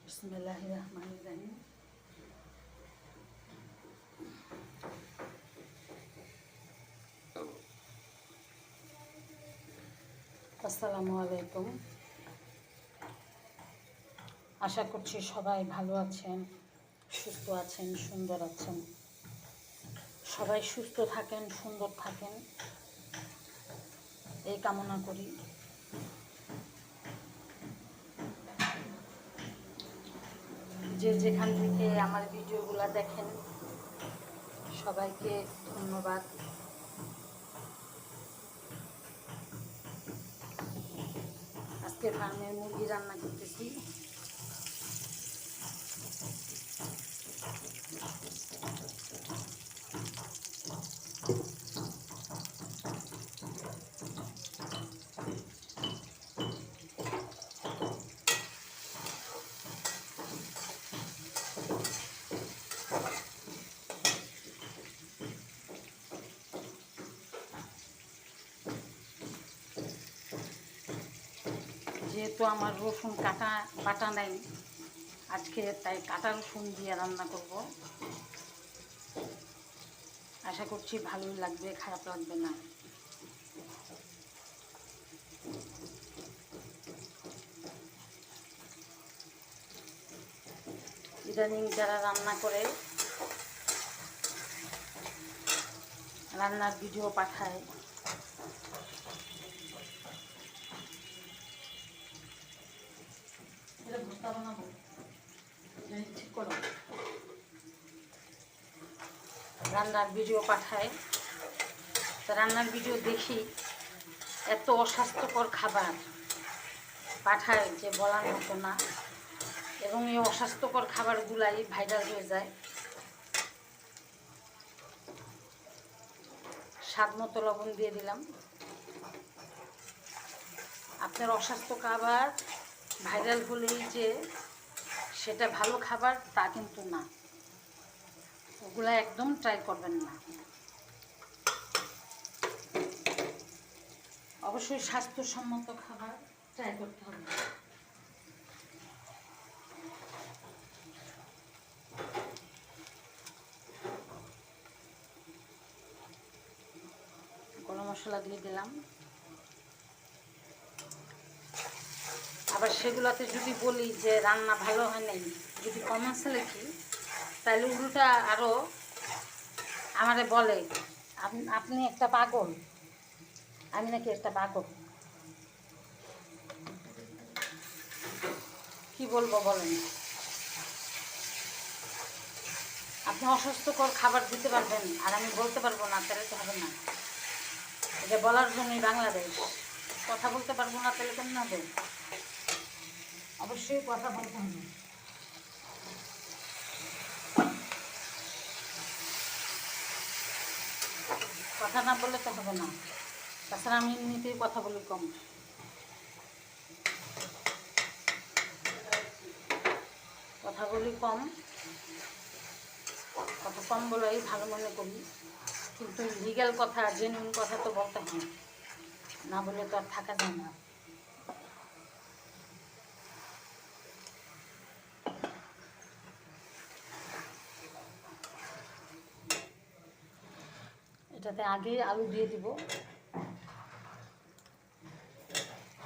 বিসমিল্লাহির রহমানির রহিম। আসসালামু আলাইকুম। আশা করছি সবাই ভালো আছেন, সুস্থ আছেন, সুন্দর আছেন। সবাই সুস্থ থাকেন, সুন্দর থাকেন, এই কামনা করি। যে যেখান থেকে আমার ভিডিওগুলো দেখেন সবাইকে ধন্যবাদ। আজকে ফার্মের মুরগি রান্না করতেছি। যেহেতু আমার রসুন বাটা নাই আজকে, তাই কাটা রসুন দিয়ে রান্না করব। আশা করছি ভালোই লাগবে, খারাপ লাগবে না। ইদানিং যারা রান্না করে, রান্নার ভিডিও পাঠায়, রান্নার ভিডিও পাঠায়, তো রান্নার ভিডিও দেখি এত অস্বাস্থ্যকর খাবার পাঠায় যে বলার মতো না। এবং এই অস্বাস্থ্যকর খাবারগুলাই ভাইরাল হয়ে যায়। স্বাদ মতো লবণ দিয়ে দিলাম। আপনার অস্বাস্থ্য খাবার ভাইরাল হলেই যে সেটা ভালো খাবার তা কিন্তু না। ওগুলা একদম ট্রাই করবেন না। অবশ্যই স্বাস্থ্যসম্মত খাবার ট্রাই করতে হবে। গরম মশলা দিয়ে দিলাম। আবার সেগুলোতে যদি বলি যে রান্না ভালো হয় নাই, যদি কমেন্টসে লিখি, তাহলে উল্টা আরও আমারে বলে আপনি একটা পাগল, আমি নাকি একটা পাগল। কি বলবো বলেন? আপনি অস্বাস্থ্যকর খাবার দিতে পারবেন আর আমি বলতে পারবো না, তাহলে তো হবে না। এটা বলার জন্যই বাংলাদেশ। কথা বলতে পারবো না, তাহলে কেমন হবে? অবশ্যই কথা বলতে হবে। কথা না বললে তো হবে না। তাছাড়া আমি এমনিতেই কথা বলি কম। কথা বলি কম, কথা কম বলাই ভালো মনে করি। কিন্তু লিগ্যাল কথা, জেনুইন কথা তো বলতে হয়, না বলে তো আর থাকা যায় না। এটাতে আগে আলু দিয়ে দিব,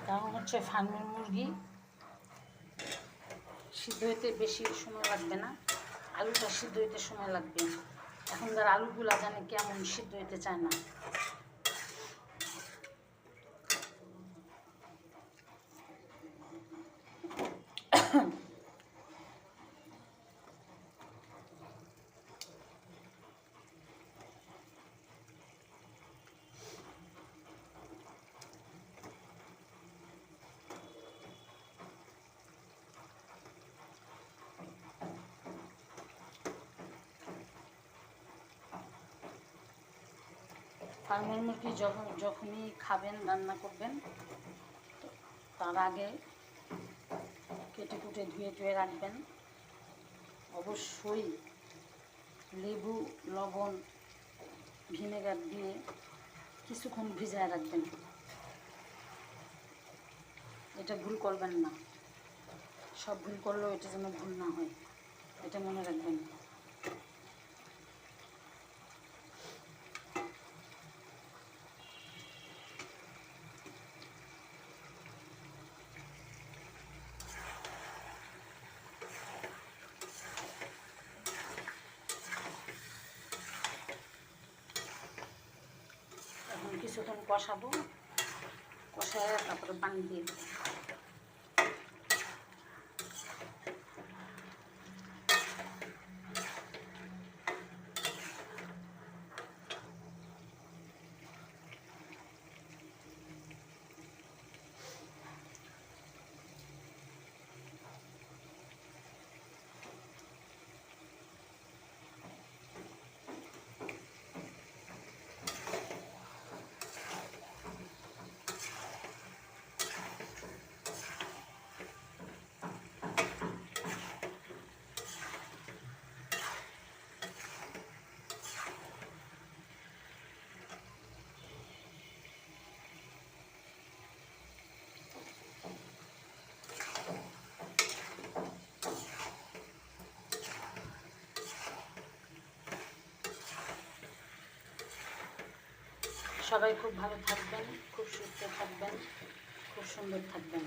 কারণ হচ্ছে ফার্মের মুরগি সিদ্ধ হইতে বেশি সময় লাগবে না, আলুটা সিদ্ধ হইতে সময় লাগবে। এখনকার আলুগুলা জানে কেমন সিদ্ধ হইতে চায় না। ফার্মের মুরগি যখনই খাবেন, রান্না করবেন, তার আগে কেটে কুটে ধুয়ে রাখবেন। অবশ্যই লেবু, লবণ, ভিনেগার দিয়ে কিছুক্ষণ ভিজায় রাখবেন। এটা ভুল করবেন না। সব ভুল করলেও এটা যেন ভুল না হয়, এটা মনে রাখবেন। এখন কিছুক্ষণ কষাবো, কষায় তারপরে পানি দিয়ে দেবো। সবাই খুব ভালো থাকবেন, খুব সুস্থ থাকবেন, খুব সুন্দর থাকবেন।